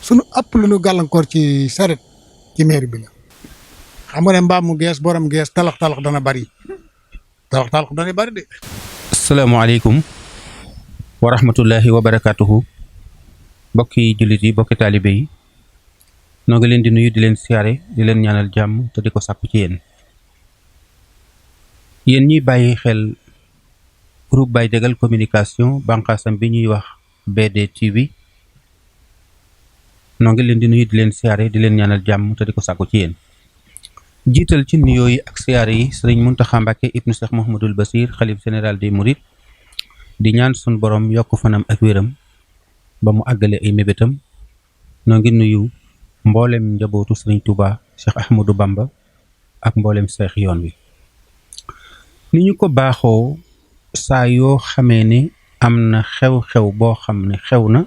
sunu ëpp lu nu gàllankoor ci saret ci maire bi la xam nga ne mbaam mu gees borom gees talax dana bari de. asalaamaaleykum wa rahmatullahi wa barakaatuhu bokki jullit yi bokki taalibe yi noo ngi leen di nuyu di leen siyaare di leen ñaanal jàmm te di ko sàkku ci yéen ñuy bàyyi xel groupe Baye Diagal communication bànqaasam bi ñuy wax BDTV noo ngi leen di nuyu di leen siyaare di leen ñaanal jàmm te di ko sàkku ci yéen jiital ci nuyoo yi ak siyaare yi sëriñ Muntaxa Mbàkke ibnu Cheikh Mouhamadoul Basir xalif général des Mourides di ñaan sun borom yokk fanam ak wéram ba mu àggale ay mébétam noo ngi nuyu mboolem njabootu sëriñ Touba Cheikh Ahmadou Bamba ak mboolem seex yoon wi ni ñu ko baaxoo saa yoo xamee ne am na xew-xew boo xam ne xew na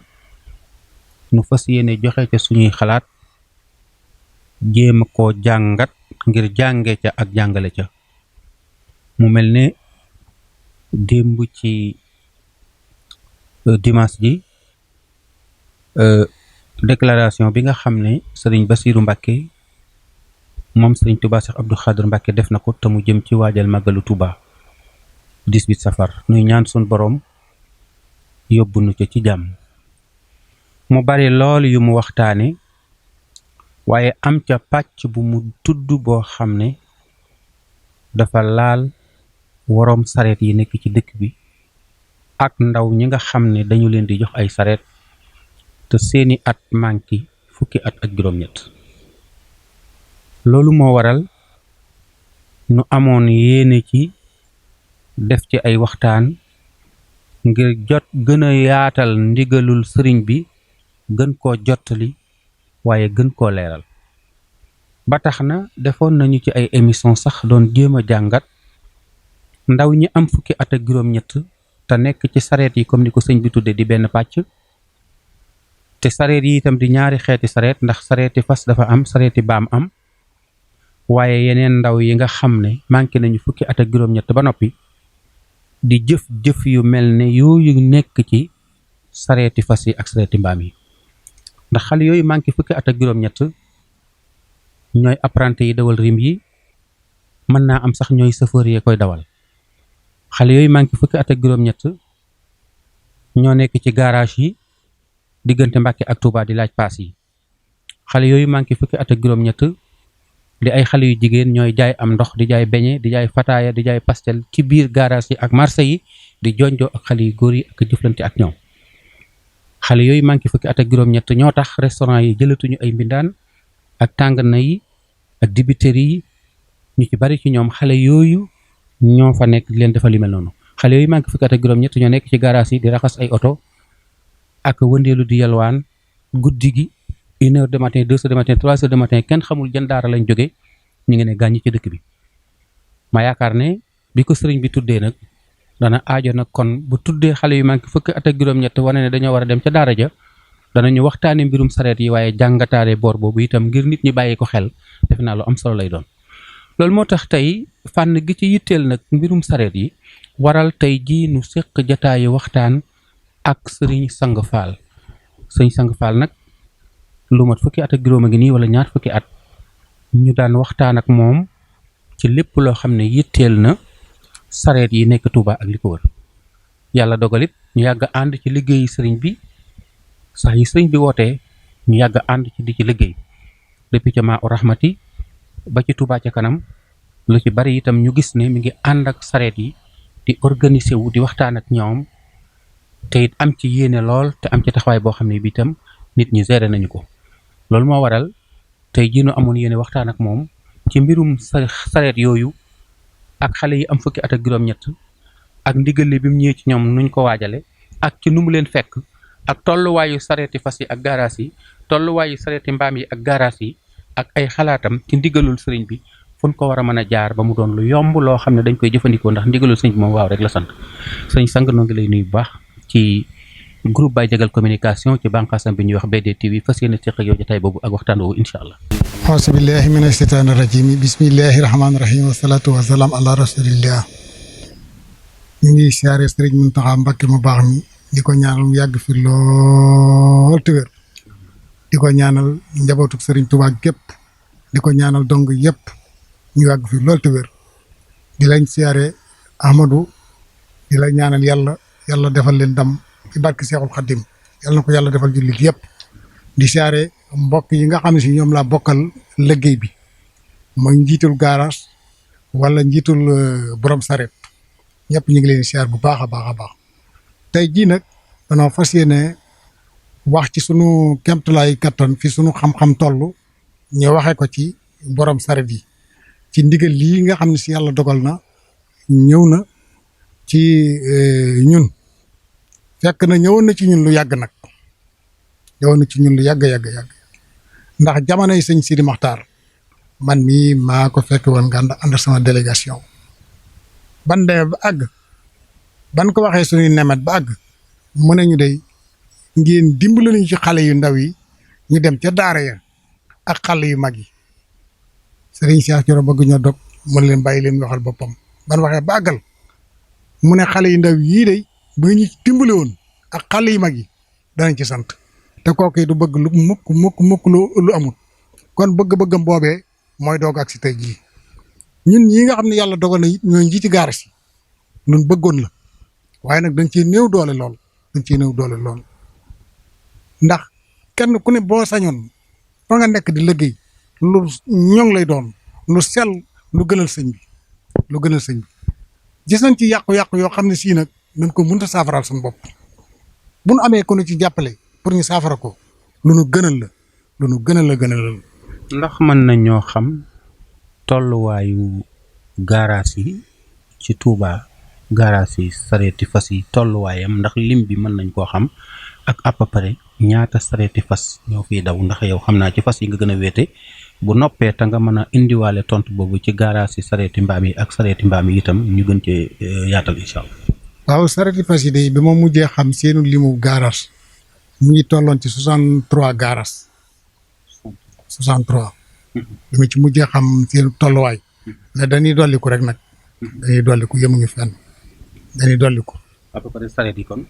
nu fas yéene joxe ca suñuy xalaat jéem a koo jàngat ngir jànge ca ak jàngale ca mu mel ne démb ci dimanche ji déclaration bi nga xam ne sëriñ Basiiru Mbàkke moom sëriñ Touba Cheikh Abdou Khadr Mbàkke def na ko te mu jëm ci waajal màggalu Touba 18 safar nuy ñaan sun boroom yóbbu nu ca ci jàmm mu bari lool yu mu waxtaane waaye am ca pàcc bu mu tudd boo xam ne dafa laal woroom sareet yi nekk ci dëkk bi ak ndaw ñi nga xam ne dañu leen di jox ay sareet te seeni at manki fukki at ak juróom-ñett loolu moo waral nu amoon yéene ci def ci ay waxtaan ngir gën a yaatal ndigalul sëriñ bi gën koo jottali waaye gën koo leeral ba tax na defoon nañu ci ay émission sax doon jéem a jàngat ndaw ñi am fukki at ak juróom-ñett te nekk ci sareet yi comme ni ko sëñ bi tudde di benn pàcc te sareet yi itam di ñaari xeeti sareet ndax sareeti fas dafa am sareeti baam am waaye yeneen ndaw yi nga xam ne manqué nañu fukki at ak juróom-ñett ba noppi di jëf yu mel ne yooyu nekk ci sareeti fas yi ak sareeti mbaam yi ndax xale yooyu manqué fukki at ak juróom-ñett ñooy apprenti yi dawal rim yi mën naa am sax ñooy chauffeur yee koy dawal xale yooyu manqué fukki at ak juróom-ñett ñoo nekk ci garage yi diggante Mbàkke ak Touba di laaj paas yi xale yooyu manqué fukki at ak juróom-ñett di ay xale yu jigéen ñooy jaay am ndox di jaay beñe di jaay fataaya di jaay pastel ci biir garage yi ak marché yi di jonjoo ak xale yu góor yi ak jëflante ak ñoom xale yooyu manqué fukki at ak juróom-ñett ñoo tax restaurant yi jëlatuñu ay mbindaan ak tàngana yi ak dibiteri yi ñu ci bari ci ñoom xale yooyu ñoo fa nekk di leen defal yu mel noonu xale yooyu manqué fukki at ak juróom-ñett ñoo nekk ci garage yi di raxas ay oto ak wëndeelu di yalwaan guddi gi 1h du matin 2h du matin 3h du matin kenn xamul jën daara lañ jóge ñu ngi ne gàññi ci dëkk bi ma yaakaar ne bi ko sëriñ bi tuddee nag dana aajo nag kon bu tuddee xale yu manqué fukki at ak juróom-ñett wane ne dañoo war a dem ca daara ja danañu waxtaane mbirum sareet yi waaye jàngataale boor boobu itam ngir nit ñi bàyyi ko xel defe naa lu am solo lay doon loolu moo tax tey fànn gi ci yitteel nag mbirum sareet yi waral tey jii nu séq jataayu waxtaan ak sëriñ Sang Fall sëriñ Sang Fall nag lu mat fukki at ak juróom a ngi nii wala ñaar fukki at ñu daan waxtaan ak moom ci lépp loo xam ne yitteel na sareet yi nekk Touba ak li ko wër yàlla dogalit ñu yàgg ànd ci liggéeyi sëriñ bi sax yi sëriñ bi wootee ñu yàgg ànd ci di ci liggéey depuis ca maa u rahmati ba ci Touba ca kanam lu ci bari itam ñu gis ne mi ngi ànd ak sareet yi di organiser wu di waxtaan ak ñoom te it am ci yéene lool te am ci taxawaay boo xam ne bi itam nit ñi géré nañu ko loolu moo waral tey jii nu amoon yéene waxtaan ak moom ci mbirum sareet yooyu ak xale yi am fukki at ak juróom-ñett ak ndigal bi mu ñëwee ci ñoom nuñ ko waajale ak ci nu mu leen fekk ak tolluwaayu sareeti fas yi ak gaaraas yi tolluwaayu sareeti mbaam yi ak gaaraas yi ak ay xalaatam ci ndigalul sëriñ bi fu ñu ko war a mën a jaar ba mu doon lu yomb loo xam ne dañ koy jëfandikoo ndax ndigalul sëriñ bi moom waaw rek la sant sëriñ Sang noo ngi lay nuyu bu baax ci groupe Baye Diagal communication ci bànqaasam bi ñuy wax BDTV fas yéene teq ak yow jotaay boobu ak waxtaan woowu incha allah. auzu billahi mina shaytaani rajim bismillahi rahmaani rahim wasalaatu wasalaam ala rasulillah ñu ngi siyaare sëriñ Muntaxa Mbàkke mu baax mi di ko ñaanal mu yàgg fi lool te wér di ko ñaanal njabootu Serigne Touba gépp di ko ñaanal dong yëpp ñu yàgg fi lool te wér di lañ siyaare Ahmadou di la ñaanal yàlla defal leen ndam ci barke Seexul Xaddim yàlla na ko yàlla defal jullit yëpp di siyaare mbokk yi nga xam ne si ñoom laa bokkal liggéey bi mooy njiitul garage wala njiitul borom saret ñëpp ñu ngi leen di siyaar bu baax a baax a baax tey jii nag danoo fas yéene wax ci sunu kemtulaay kattan fi sunu xam-xam toll ñu waxee ko ci borom saret yi ci ndigal lii nga xam ne si yàlla dogal na ñëw na ci ñun fekk na ñëwoon na ci ñun lu yàgg nag ñëwoon na ci ñun lu yàgg ndax jamonoy sëñ Sidi Maxtaar man mii maa ko fekk woon nga ànd sama délégation ban demee ba àgg ban ko waxee suñuy nemet ba àgg mu ne ñu dey ngeen dimbali nañu ci xale yu ndaw yi ñu dem ca daara ya ak xale yu mag yi sëriñ Cheikh Thioro bëgg ñoo dog mu ne leen bàyyi leen waxal boppam ban waxee ba àggal mu ne xale yu ndaw yii dey bu ñu dimbali woon ak xale yu mag yi danañ ci sant te kooku yi du bëgg lu mukk lu amul kon bëgg-bëggam boobee mooy doog ak si tey jii ñun ñii nga xam ne yàlla dogal na it ñooy njiiti gaaras yi ñun bëggoon la waaye nag dañ ciy néew doole lool ndax kenn ku ne boo sañoon fa nga nekk di liggéey lu ñoŋ lay doon lu sell lu gënal sëñ bi gis nañ ci yàqu-yàqu yoo xam ne sii nag dañ ko mënta saafaraal suñu bopp bu nu amee ku nu ci jàppale pour ñu saafara ko lu nu gënal la. ndax mën nañoo xam tolluwaayu gaaraas yi ci Touba gaaraas yi sareeti fas yi tolluwaayam ndax lim bi mën nañ koo xam ak à peu près ñaata sareeti fas ñoo fiy daw ndax yow xam naa ci fas yi nga gën a wéete bu noppee te nga mën a indiwaale tontu boobu ci gaaraas yi sareeti mbaam yi ak sareeti mbaam yi itam ñu gën cee yaatal incha allah. waaw sareeti fas yi de bi ma mujjee xam seenu limu gaaraas mu ngi tolloon ci 63 gaaraas 63. bi ma ci mujjee xam seen tolluwaay ne dañuy dolliku rek nag dañuy dolliku yemuñu fenn dañuy dolliku. à peu près sareet yi kon.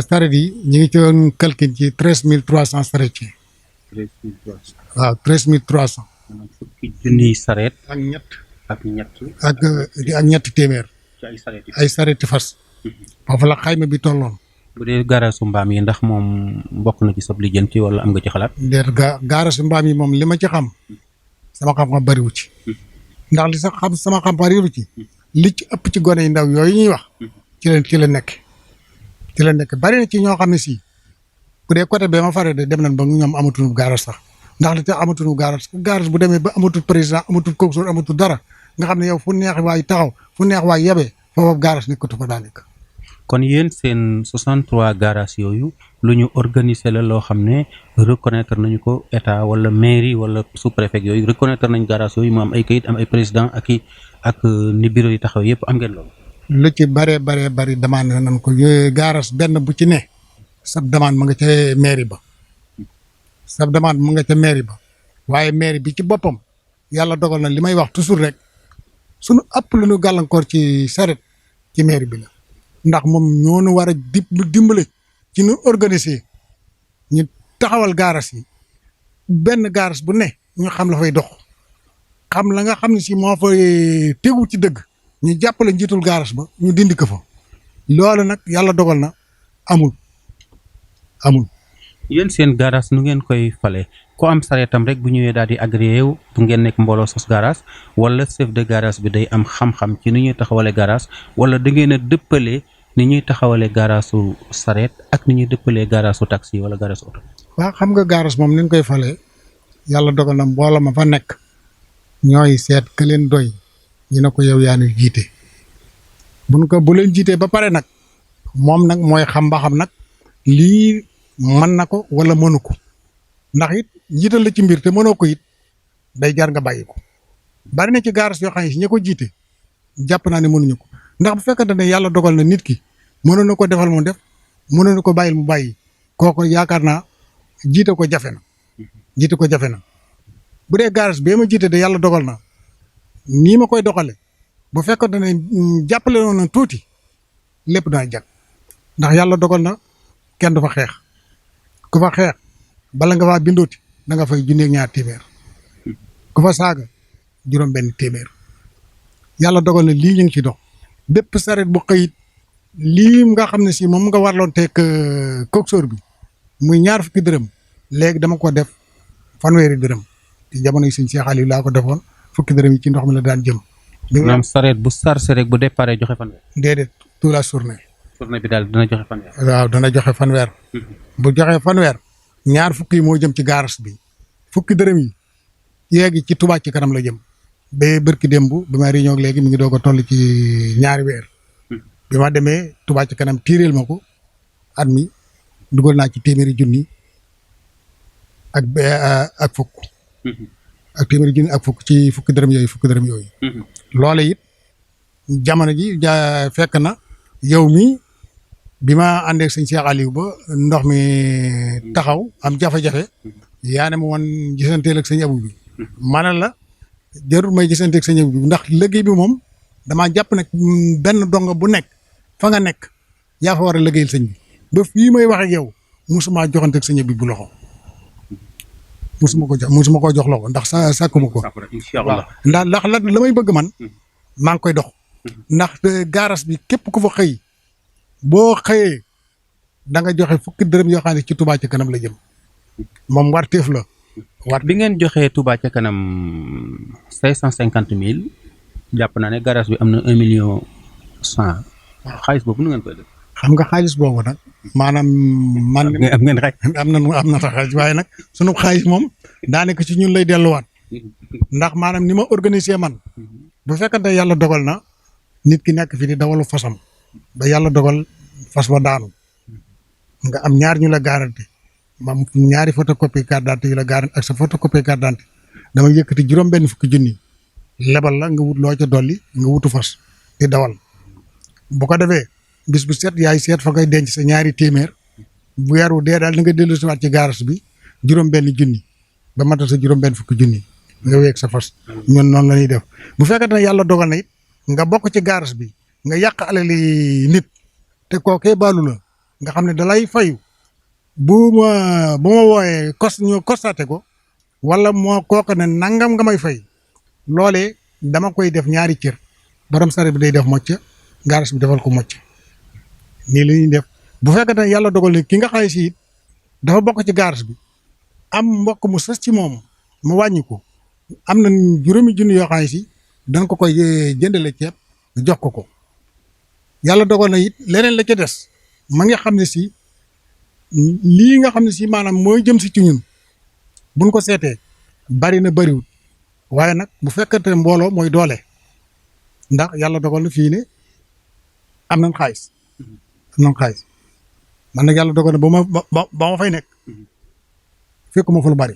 sareet yi ñu ngi ci woon calcul ci 13300 sareet yi. 13300. waaw 13300. maanaam fukki junniy sareet. ak ñetti téeméer. ci ay sareeti fas. foofu la xayma bi tolloon. bu dee gaarasu mbaam yi ndax moom bokk na ci sab lijjanti wala am nga ci xalaat. déet gaarasu mbaam yi moom li ma ci xam sama xam-xam bariwu ci ndax li sax xam sama xam bariwu ci li ci ëpp ci gone yi ndaw yooyu ñuy wax ci la nekk bari na ci ñoo xam ne si bu dee côté bee ma faree de dem nañ ba ñoom amatuñu gaaras sax ndax li tax amatuñu gaaras bu demee ba amatul président amatul coxeur amatul dara nga xam ne yow fu neex waay taxaw fu neex waay yebee foofu gaaras nekkatu fa daanaka. kon yéen seen 63 gaaraas yooyu lu ñu organiser la loo xam ne reconnaître nañu ko état wala mairie wala sous-préfet yooyu reconnaître nañu gaaraas yooyu mu am ay kayit am ay président ak ni bureau yi taxaw yëpp am ngeen loolu. lu ci bari demande nañ ko gaaraas benn bu ci ne sab demande mu nga ca mairie ba waaye mairie bi ci boppam yàlla dogal na li may wax toujours rek suñu ëpp lu ñu gàllankoor ci saret ci mairie bi la. ndax moom ñoonu war a dimbale ci ñu organiser ñu taxawal gaaras yi benn gaaras bu ne ñu xam la fay dox xam la nga xam ne si moo fay tegu ci dëgg ñu jàppale njiitul gaaras ba ñu dindi ko fa loolu nag yàlla dogal na amul. yéen seen gaaras nu ngeen koy fale ko am sareetam rek bu ñëwee daal di agréé wu bu ngeen nekk mbooloo sos gaaras wala chef de gaaras bi day am xam-xam ci ni ñuy taxawale gaaras wala da ngeen a dëppale ni ñuy taxawale gaarasu sareet ak ni ñuy dëppalee gaarasu taxi wala gaarasu oto. waaw xam nga gaaras moom ni ñu koy falee yàlla dogal na mbooloo ma fa nekk ñooy seet ka leen doy ñu ne ko yow yaa ñu jiite bu leen jiitee ba pare nag moom nag mooy xam ba xam nag lii mën na ko wala mënu ko ndax it jiital la ci mbir te mënoo ko it day jar nga bàyyi ko bari na ci gaaras yoo xam ne si ña ko jiite jàpp naa ne mënuñu ko ndax bu fekkante ne yàlla dogal na nit ki mënoon na ko defal mu def mënoon na ko bàyyil mu bàyyi kooku yaakaar naa jiite ko jafe na bu dee gaaras bee ma jiite de yàlla dogal na nii ma koy doxale bu fekkante ne jàppale woon na tuuti lépp dana jag ndax yàlla dogal na kenn du fa xeex ku fa xeex bala nga faa bindooti da nga fay junneeg ñaar téeméer ku fa saaga juróom benn téeméer yàlla dogal na lii ñu ngi ci dox bépp saret bu xëyit lii nga xam ne si moom nga warloon teeg coxeur bi muy ñaar fukki dërëm léegi dama ko def fanweeri dërëm ci jamono yi sëñ Cheikh Aliou laa ko defoon fukki dërëm yi ci ndox mi la daan jëm. maanaam sareet bu sarse rek bu départ joxe fanweer. déedéet toute la journée. journée bi daal dana joxe fanweer. waaw dana joxe fanweer. bu joxee fanweer ñaar fukki yi moo jëm ci gaaras bi fukki dërëm yi yeegi ci Touba ci kanam la jëm. ba bërki démb bi ma réunion léegi mi ngi doog a toll ci ñaari weer. bi ma demee Touba ci kanam tiireel ma ko at mi dugal naa ci téeméeri junni ak fukk. ak téeméeri junni ak fukk ci fukki dërëm yooyu. loole it jamono ji fekk na yow mi bi ma àndeek sëñ Cheikh Aliou ba ndox mi taxaw am jafe-jafe yaa ne ma woon gisanteel ak sëñ Abou bi mana la jarul may gisanteeg sëñ Abou bi ndax liggéey bi moom damaa jàpp ne benn donga bu nekk fa nga nekk yaa fa war a liggéeyal sëñ bi ba fii may wax ak yow musuma joxanteeg sëñ Abou bu loxo musuma koo jox loxo ndax sàkkuma ko waaw ndax la may bëgg man maa ngi koy dox ndax gaaras bi képp ku fa xëy boo xëyee da nga joxe fukki dërëm yoo xam ne ci Touba ca kanam la jëm moom warteef la. bi ngeen joxee Touba ca kanam 550 000 jàpp naa ne garage bi am na 1 100 000. waaw xaalis boobu nu ngeen koy def. xam nga xaalis boobu nag maanaam man. am ngeen xaaj. am na xaalis waaye nag sunu xaalis moom daanaka ci ñun lay delluwaat ndax maanaam ni ma organiser man bu fekkante yàlla dogal na nit ki nekk fi di dawalu fasam ba yàlla dogal fas ba daanu nga am ñaar ñu la garanti mam ñaari photocopie carte d'identité yu la garanti ak sa photocopie carte d'identité dama yëkkati juróom benn fukki junni lebal la nga wut loo ca dolli nga wutu fas di dawal bu ko defee bis bu set yaay seet fa ngay denc sa ñaari téeméer bu weer wu dee daal na nga dellu si waat ci garas bi juróom benn junni ba matal sa juróom benn fukki junni nga weeg sa fas ñun noonu la ñuy def bu fekkee ne yàlla dogal na it nga bokk ci garas bi nga yàq alali nit te kookee baalu la nga xam ne dalay fayu bu ma wooyee ñu constaté ko wala moo kooka ne nangam nga may fay loolee dama koy def ñaari cër borom sare bi day def mocc garas bi defal ko mocc nii la ñuy def bu fekkee ne yàlla dogal ne ki nga xay si it dafa bokk ci garas bi am mbokk mu sës ci moom mu wàññi ko am na juróomi junni yoo xam ne si dañ ko koy jëndale ceeb jox ko yàlla dogal na it leneen la ca des ma nga xam ne si lii nga xam ne si maanaam mooy jëm si ci ñun buñ ko seetee bari na bariwut waaye nag bu fekkante mbooloo mooy doole ndax yàlla dogal na fii ne am nañ xaalis man nag yàlla dogal na ba ma fay nekk fekkuma fa lu bari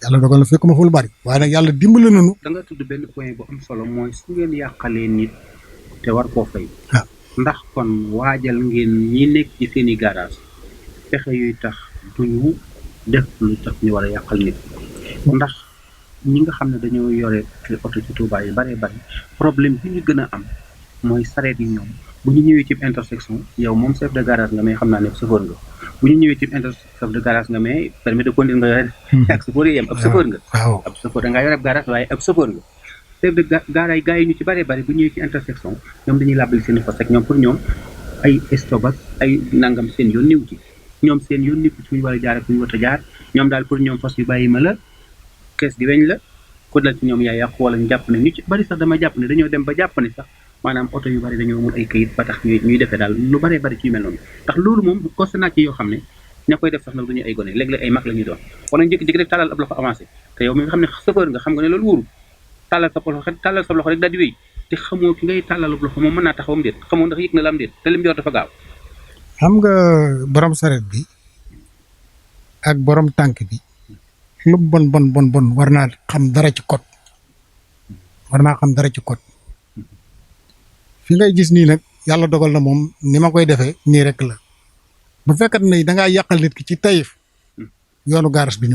yàlla dogal na fekkuma fa lu bari waaye nag yàlla dimbali nañu. da nga tudd benn point bu am solo mooy su ngeen yàqalee nit te war koo fay. ndax kon waajal ngeen ñi nekk ci seeni garage pexe yuy tax duñu def lu tax ñu war a yàqal nit ndax ñi nga xam ne dañoo yore oto ci Touba yi bare bari problème bi ñu gën a am mooy sareet yi ñoom bu ñu ñëwee ci intersection yow moom chef de garage nga may xam naa ne chauffeur nga bu ñu ñëwee ci intersection de garage nga may permis de conduire nga yore ak chauffeur yi yem ab chauffeur nga ab chauffeur da ngaa yore ab garage waaye ab chauffeur nga chef de gaaraay gars yi ñu ci bare bari bu ñëwee ci intersection ñoom dañuy làbbali seen i fas ak ñoom pour ñoom ay stop ak ay nangam seen yoon niw ci ñoom seen yoon niw ci fu ñu war a jaar ak fu ñu war a jaar ñoom daal pour ñoom fas yu bàyyi ma la kees gi weñ la ko dal ci ñoom yaa yàqu wala ñu jàpp ne ñu ci bari sax dama jàpp ne dañoo dem ba jàpp ne sax maanaam oto yu bari dañoo amul ay kayit ba tax ñuy defee daal lu baree bari ci yu mel noonu ndax loolu moom constat naa ci yoo xam ne ña koy def sax nag duñu ay gone léeg-léeg ay mag la ñuy doon wala njëkk-jékki rek tàllal ab loxo avancé te yow mi nga xam ne chauffeur nga xam nga ne loolu wóoru tàllal sa loxo rek daal di wéy te xamoo ki ngay tàllal ab loxo moom mën naa taxawam déet xamoo ndax yëg na la am déet te lim yor dafa gaaw. xam nga borom saret bi ak borom tànk bi lu bon war naa xam dara ci code fi ngay gis nii nag yàlla dogal na moom ni ma koy defee nii rek la bu fekkat ne dangaa yàqal nit ki ci tayif yoonu gaaras bi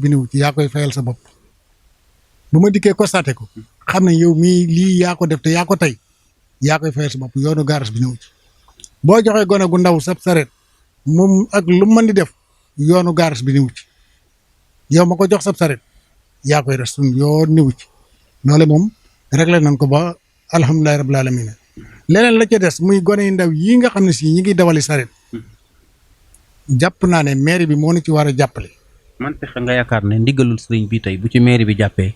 niw ci yaa koy fayal sa bopp bu ma dikkee constaté ko xam ne yow mii lii yaa ko def te yaa ko tey yaa koy fayal sa bopp yoonu gaaras bi niw ci boo joxee gone gu ndaw sab saret moom ak lu mën di def yoonu gaaras bi niwu ci yow ma ko jox sab saret yaa koy res suñ yoon niwu ci loole moom réglé nañ ko ba alhamdulilahi rabbil alamin leneen la ca des muy gone yu ndaw yi nga xam ne si ñi ngi dawali saret jàpp naa ne mairie bi moo na ci war a jàppale. man fexe nga yaakaar ne ndigalul sëriñ bi tey bu ci mairie bi jàppee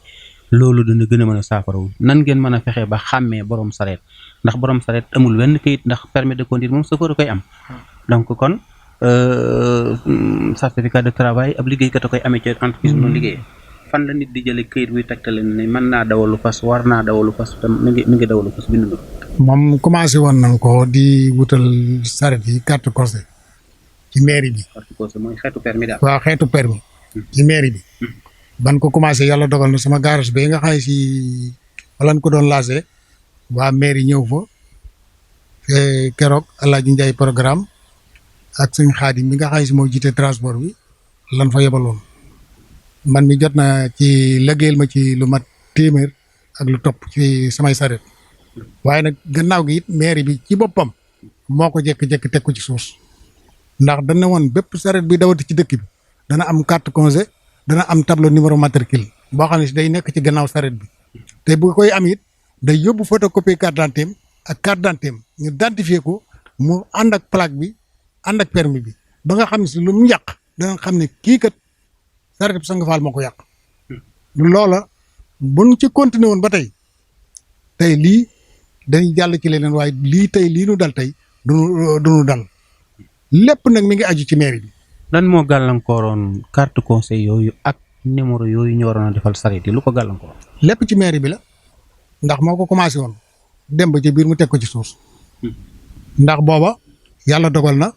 loolu dana gën a mën a saafarawu nan ngeen mën a fexe ba xàmmee borom sareet ndax borom sareet amul wenn kayit ndax permis de conduire moom chauffeur a koy am donc kon certificat de travail ab liggéeykat a koy amee ci entreprise bi noonu liggéeyee fan la nit di jële kayit buy tegtale ne mën naa dawalu fas war naa dawalu fas tam mi ngi dawalu fas bindu moom commencé woon nañ ko di wutal sareet yi carte conseil ci mairie bi. carte conseil mooy xeetu permis daal. waaw xeetu permis ci mairie bi. ban ko commencé yàlla dogal na sama garage bi nga xay si walañ ko doon lancé waa mairie ñëw fa te keroog Alaaji Njaay programme ak sëñ Xaadim mi nga xay si moo jiite transport bi lan fa yebaloon man mi jot na ci liggéeyal ma ci lu mat téeméer ak lu topp ci samay saret waaye nag gannaaw gi it mairie bi ci boppam moo ko jekk-jekk teg ko ci suus ndax dana woon bépp saret bi dawati ci dëkk bi dana am carte congé dana am tableau numéro matricule boo xam ne si day nekk ci gannaaw saret bi te bu koy am it day yóbbu photocopie carte d'identité ak carte d'identité ñu identifier ko mu ànd ak plaque bi ànd ak permis bi ba nga xam ne si lu mu yàq dana xam ne kii kat saret bi Sang Fall moo ko yàq loola buñ ci continuer woon ba tey lii dañuy jàll ci leneen waaye lii nu dal tey duñu dal lépp nag mi ngi aju ci mairie bi. lan moo gàllankooroon carte conseil yooyu ak numéro yooyu ñu waroon a defal sareet yi lu ko gàllankoor. lépp ci mairie bi la ndax moo ko commencé woon dem ba ci biir mu teg ko ci suuf ndax booba yàlla dogal na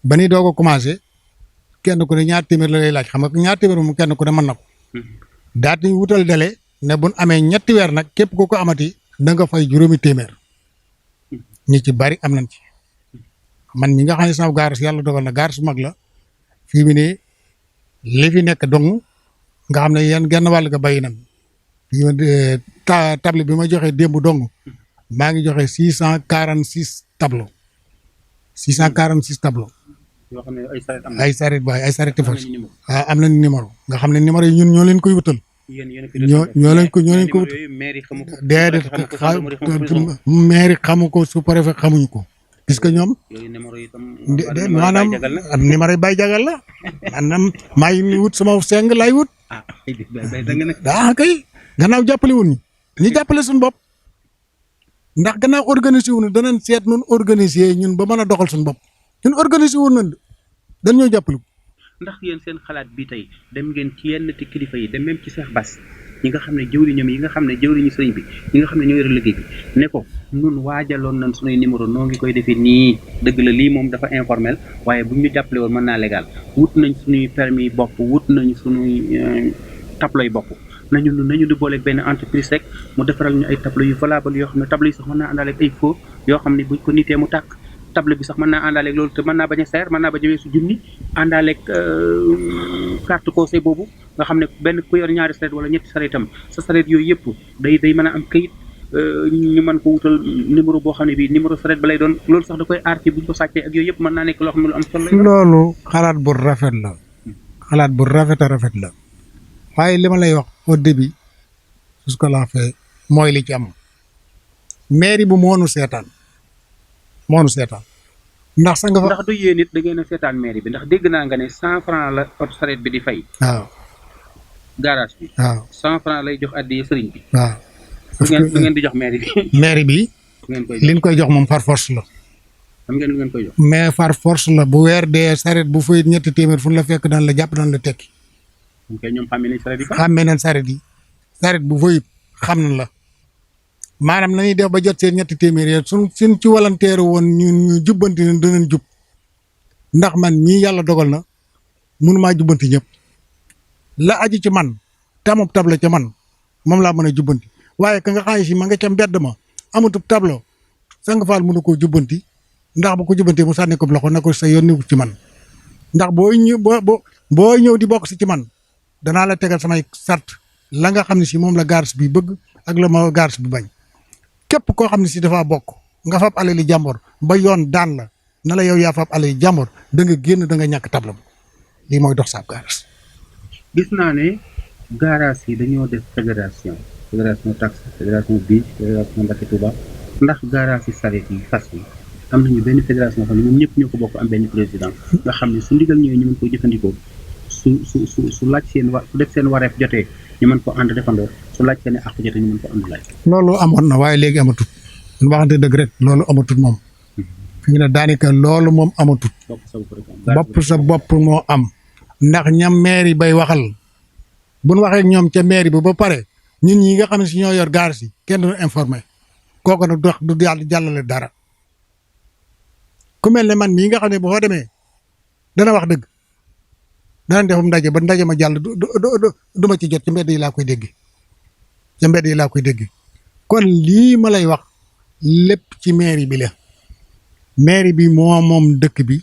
ba ni doog a commencé kenn ku ne ñaar téeméer la lay laaj xam nga ñaar téeméer moom kenn ku ne mën na ko. daal di wutal délai ne bu ñu amee ñetti weer nag képp ku ko amati da nga fay juróomi téeméer ñi ci bari am nañ ci. man mi nga xam ne sama gaaras yàlla dogal na gaaras mag la fii mu ne li fi nekk dong nga xam ne yan genn wàll nga bàyyi nan table bi ma joxe démb dong maa ngi joxe 646 tableau 646 tableau. yoo xam ne ay saret baay ay saret fas waaw am nañu numéro nga xam ne numéro yi ñun ñoo leen koy wutal. ñoo leen ko wutal déedéet mairie xamu ko su préfet xamuñu ko. puisque ñoom maanaam numéro yi bay jagal la maanaam maa ngi wut sama seng lay wut kay gannaaw jàppale wuñ ñu jàppale suñu bopp ndax gannaaw organisé wuñu danañ seet nun organisé ñun ba mën a doxal suñu bopp ñun organisé wuñ nañ dañ ñoo jàppale. ndax yéen seen xalaat bi tey dem ngeen ci yenn ti kilifa yi dem même ci Cheikh Bass ñi nga xam ne jëwriñam yi nga xam ne jëwriñu sëriñ bi ñi nga xam ne ñoo yor liggéey bi ne ko nun waajaloon nañ suñuy numéro noo ngi koy defee nii dëgg la lii moom dafa informel waaye bu ñu jàppale woon mën naa légal wut nañ suñuy permis bopp wut nañ suñuy tableau yi bopp nañu di booleeg benn entreprise rek mu defaral ñu ay tableau yu valable yoo xam ne tableau yi sax mën naa àndaaleeg ay faux yoo xam ne buñ ko nitee mu tàkk tableau bi sax mën naa àndaaleeg loolu te mën naa bañ a seer mën naa bañ a weesu junni àndaaleeg carte conseil boobu nga xam ne benn ku yor ñaari sareet wala ñetti sareetam sa sareet yooyu yëpp day mën a am kayit ñu mën ko wutal numéro boo xam ne bii numéro sareet ba lay doon loolu sax da koy aar ci buñ ko sàccee ak yooyu yëpp mën naa nekk loo xam ne lu am solo la. loolu xalaat bu rafet la xalaat bu rafet a rafet la waaye li ma lay wax au début jusqu'à la fin mooy li ci am mairie bu moonu seetaan ndax sa nga fa. ndax du yéen it da ngeen a seetaan mairie bi ndax dégg naa nga ne 100 francs la oto sareet bi di fay. waaw. garage bi. waaw 100 francs lay jox addiya sëriñ bi. waaw. du ngeen di jox mairie bi. mairie bi. liñ koy jox moom far force la. xam ngeen lu ngeen koy jox. mais far force la bu weer dee sareet bu fay ñetti téeméer fu ñu la fekk daan la jàpp daan la tekki. ok ñoom xàmmee nañ sareet yi. xàmmee nañ sareet yi sareet bu fay xam na la maanaam nañuy def ba jot seen ñetti téeméer yi suñ ci walanteer woon ñu jubbanti ne danañ jub ndax man mii yàlla dogal na mënumaa jubbanti ñëpp la aju ci man tamub tableau ca man moom laa mën a jubbanti waaye ka nga xam ne si ma nga ca mbedd ma amatub tableau Sang Fall mënu koo jubbanti ndax bu ko jubbantee mu sànni ko loxo na ko sa yónni ci man ndax boo ñëw di bokk si ci man danaa la tegal samay sart la nga xam ne si moom la gaars bi bëgg ak la ma gaars bi bañ képp koo xam ne si dafa bokk nga fab alali jàmbor ba yoon daan la na la yow yaa fa ab alay jàmbur da nga génn da nga ñàkk tabla bu lii mooy dox saab gaaras. gis naa ne garage yi dañoo def fédération taxi fédération bi fédération Mbacké Touba ndax garage yi sareet yi fas yi am nañu benn fédération xam ne ñoom ñëpp ñoo ko bokk am benn président nga xam ne su ndigal ñëwee ñu mën ko jëfandikoo su laaj seen su def seen wareef jotee ñu mën ko ànd defandoo su laaj seen àq jotee ñu mën ko ànd laaj. loolu amoon na waaye léegi amatut ñu waxante dëgg rek loolu amatut moom fi mu ne daanaka loolu moom amatut bopp sa bopp moo am ndax ñam maire yi bay waxal bu ñu waxee ak ñoom ca maire bi ba pare ñun ñi nga xam ne si ñoo yor gaar si kenn du informé kooku nag du jàllale dara ku mel ne man mii nga xam ne boo demee dana wax dëgg dana defum ndaje ba ndaje ma jàll du ma ci jot ci mbedd yi laa koy dégg ca mbedd yi laa koy dégg kon lii ma lay wax lépp ci mairie bi la mairie bi moom dëkk bi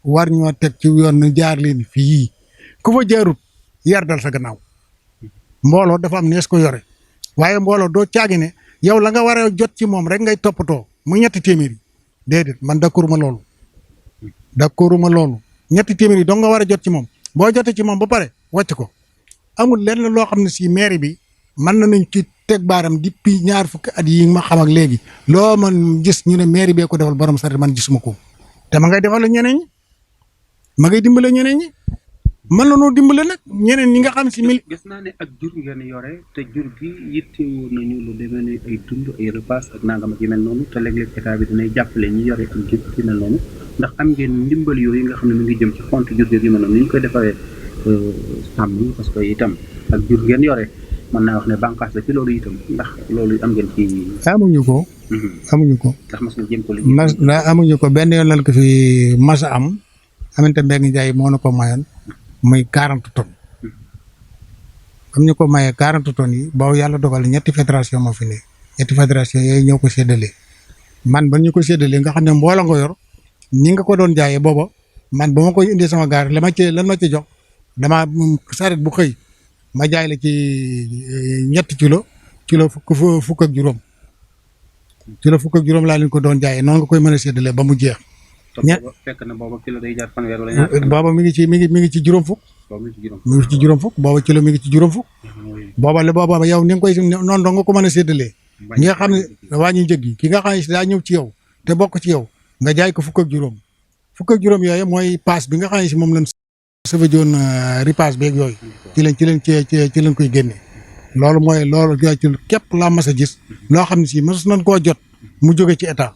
war ñoo teg ci yoon nu jaar leen fii ku fa jaarut yar dal sa gannaaw mbooloo dafa am nees ko yore waaye mbooloo doo caagi ne yow la nga war a jot ci moom rek ngay toppatoo mu ñetti téeméer yi déedéet man d'accorduma loolu ñetti téeméer yi dong nga war a jot ci moom boo jotee ci moom ba pare wàcc ko amul lenn loo xam ne si mairie bi mën nañ ci teg baaram depuis ñaar fukki at yi ma xam ak léegi loo man gis ñu ne mairie bee ko defal borom saret man gisuma ko te ma ngay defal ñeneen ñi ma ngay dimbale ñeneen ñi mën nañoo dimbale nag ñeneen ñi nga xam si mil. gis naa ne ak jur ngeen yore te jur gi yittewoo nañu lu demee ne ay dund ay repas ak nangam ak yu mel noonu te léeg-léeg état bi dinay jàppale ñi yore ak jur gi mel noonu ndax am ngeen ndimbal yooyu nga xam ne mu ngi jëm ci compte jur gi yu mel noonu ni ñu koy defaree sàmm yi parce que itam ak jur ngeen yore mën naa wax ne bànqaas la ci loolu itam ndax loolu am ngeen ci. amuñu ko. ndax mas nga jëm ko liggéey. amuñu ko benn yoon lañ ko fi mas a am Aminata Mbengue Ndiaye moo na ko mayoon muy 40 tonnes am ñu ko mayee 40 tonnes yi boobu yàlla dogal ñetti fédération moo fi ne ñetti fédération yooyu ñoo ko séddalee man ba ñu ko séddalee nga xam ne mboola nga yor ni nga ko doon jaayee booba man ba ma koy indee sama gaar lan ma ci jox damaa saret bu xëy ma jaay la ci ñetti kilo fukk ak juróom laa leen ko doon jaayee noonu nga koy mën a séddalee ba mu jeex. fekk na booba kilo day jar fanweer wala ñaar. booba mi ngi ci juróom fukk. booba kilo mi ngi ci juróom fukk. booba yow ni nga koy noonu dong nga ko mën a séddalee. ñi nga xam ne wàññi njëg yi ki nga xam ne daa ñëw ci yow te bokk ci yow nga jaay ko fukk ak juróom yooyu mooy paas bi nga xam ne si moom lañ sëfa joon ripaas beeg yooyu ci lañ koy génne loolu ci képp laa mas a gis loo xam ne si mas nañ koo jot mu jóge ci état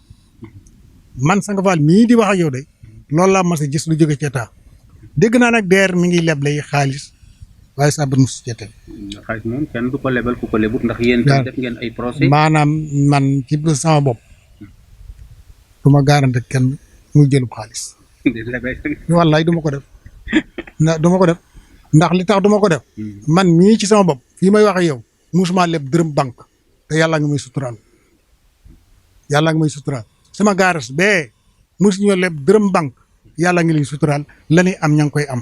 man Sanga Fall mii di wax ak yow de loolu laa mas a gis lu jóge ci état dégg naa nag DER mi ngi leble xaalis waaye saa bët mu si jotee. xaalis moom kenn du ko lebal ku ko lebut ndax yéen tam def ngeen ay procès. maanaam man ci sama bopp du ma garanti kenn muy jëlub xaalis. wallaay du ma ko def ndax li tax du ma ko def man mii ci sama bopp fii may wax ak yow musuma leb dërëm banque te yàlla nga may suturaal sama gaaras bee mosuñoo leb dërëm banque yàlla ngi leen suturaal la ñuy am ña ngi koy am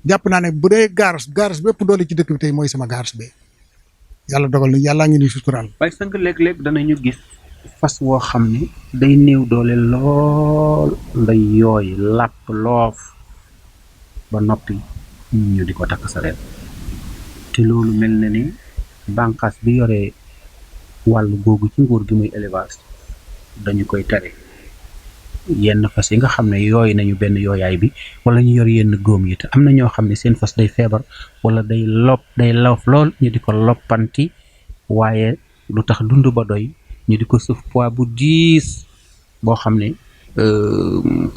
jàpp naa ne bu dee gaaras bépp doole ci dëkk bi tey mooy sama gaaras bee yàlla dogal na yàlla ngi leen suturaal. waaye sànq léeg-léeg danañu gis fas woo xam ne day néew doole lool nday yooy làpp loof ba noppi ñu di ko takk sareet te loolu mel na ni bànqaas bi yore wàllu googu ci nguur gi muy élevage dañu koy tere yenn fas yi nga xam ne yooy nañu benn yooyaay bi wala ñu yor yenn góom yi te am na ñoo xam ne seen fas day feebar wala day loof lool ñu di ko loppanti waaye lu tax dund ba doy ñu di ko sëf poids bu diis boo xam ne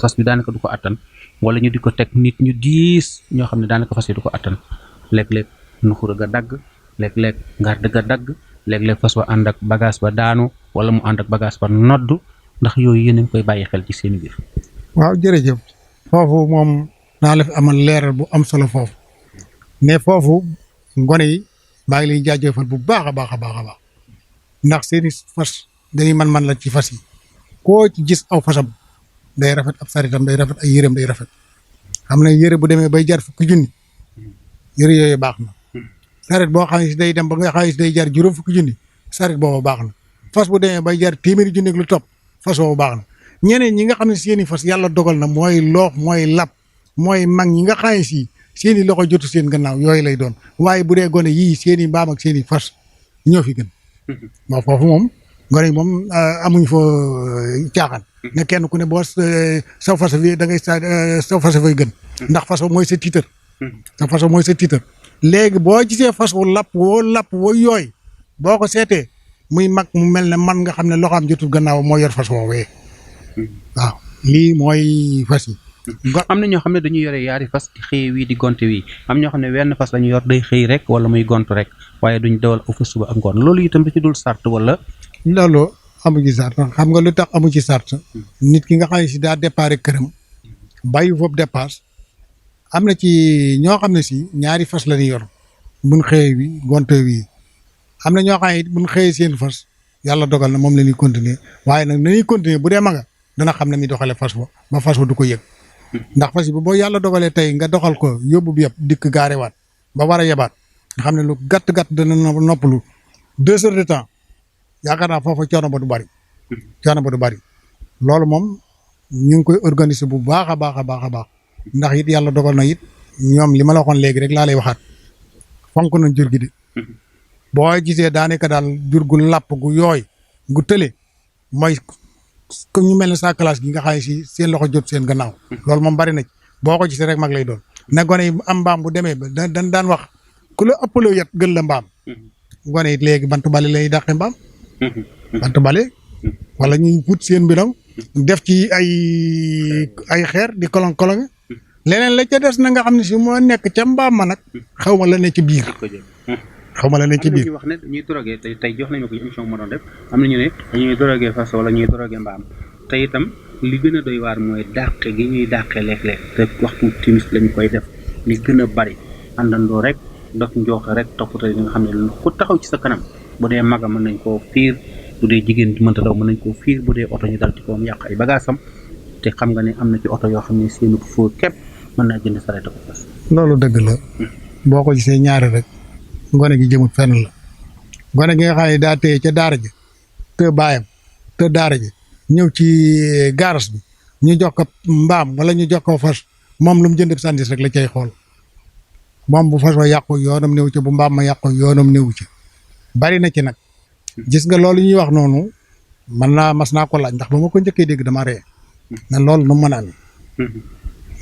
fas bi daanaka du ko attan wala ñu di ko teg nit ñu diis ñoo xam ne daanaka fas yi du ko attan léeg-léeg nuxura ga dagg léeg-léeg ngarde ga dagg léeg-léeg fas wa ànd ak bagage ba daanu wala mu ànd ak bagage ba noddu ndax yooyu yéen a ngi koy bàyyi xel ci seen biir. waaw jërëjëf foofu moom naa la fi amal leeral bu am solo foofu ne foofu ngone yi maa ngi lay jaajëfal bu baax a baax ndax seeni fas dañuy man la ci fas yi koo ci gis aw fasam day rafet ab saritam day rafet ay yërëm day rafet xam ne yëre bu demee bay jar fukki junni yëre yooyu baax na saret boo xam ne day dem ba nga xam ne day jar juróom fukki junni saret boobu baax na fas bu demee bay jar téeméeri junni ak lu topp fas boobu baax na ñeneen ñi nga xam ne seeni fas yàlla dogal na mooy loox mooy lap mooy mag ñi nga xam ne si seeni loxo jotu seen gannaaw yooyu lay doon waaye bu dee gone yii seeni mbaam ak seeni fas ñoo fi gën moo foofu moom gone yi moom amuñ fa caaxaan ne kenn ku ne boo sa fas fi da ngay sa fas fay gën ndax fas mooy sa tiitar sa fas mooy sa tiitar léegi boo gisee fas wu lapp woo yooy boo ko seetee muy mag mu mel ne man nga xam ne loxoom jotul gannaaw moo yor fas woowee waaw lii mooy fas yi. am na ñoo xam ne dañuy yore yaari fas di xëy wii di gonte wii am ñoo xam ne wenn fas lañu yor day xëy rek wala muy gont rek waaye duñ dawal aw fas suba ak ngoon loolu itam da ci dul sart wala. loolu amu ci sart xam nga lu tax amu ci sart nit ki nga xam ne si daa déparé këram bàyyi foofu dépasse am na ci ñoo xam ne si ñaari fas la ñuy yor buñ xëyee wi gonte wi am na ñoo xam ne it buñ xëyee seen fas yàlla dogal na moom la ñuy continuer waaye nag nañuy continuer bu dee maga dana xam ne mi doxale fas ba fas wa du ko yëg ndax fas yi bu boo yàlla dogalee tey nga doxal ko yóbbu bi yëpp dikk gaarewaat ba war a yebaat nga xam ne lu gàtt dana noppalu 2 heures de temps yaakaar naa foofa coono ba du bari loolu moom ñu ngi koy organiser bu baax a baax ndax it yàlla dogal na it ñoom li ma la waxoon léegi rek laa lay waxaat fonk nañ jur gi de boo gisee daanaka daal jur gu làpp gu yooy gu tële mooy ko ñu mel ne sa classe gi nga xam ne si seen loxo jot seen gannaaw loolu moom bari na ci boo ko gisee rek mag lay doon ne gone yi am mbaam bu demee ba dañ daan wax ku la ëppaloo yet gën la mbaam gone it léegi bantu bale lay dàqe mbaam bantu bale wala ñuy put seen bilaw def ci ay xeer di kolong leneen la ca des na nga xam ne si moo nekk ca mbaam ma nag xaw ma la ne ci biir am na ñu wax ne dañuy drogué tey jox nañu ko émission ma doon def am na ñu ne dañuy drogué fas wala ñuy drogué mbaam te itam li gën a doy waar mooy dàqe gi ñuy dàqe léeg-léeg te waxtu timis lañ koy def li gën a bari àndandoo rek dox njooxe rek toppatoo li nga xam ne ku taxaw ci sa kanam bu dee maga mën nañ koo fiir bu dee jigéen mënta daw mën nañ koo fiir bu dee oto ñu dal ci kawam yàq ay bagaasam te xam nga ne am na ci oto yoo xam ne seenu foo képp mën naa jënd sareet ko fas. loolu dëgg la boo ko gisee ñaari rek ngone gi jëmut fenn la gone gi nga xam ne daa téye ca daara ji te baayam te daara ji ñëw ci gaaras bi ñu jox ko mbaam wala ñu jox ko fas moom lu mu jënd sandis rek la cay xool moom bu fas wa yàqu yoonam néew ci bu mbaam ma yàqu yoonam néew ci bari na ci nag gis nga loolu ñuy wax noonu mas naa ko laaj ndax ba ma ko njëkkee dégg dama ree ne loolu nu mu mën a amee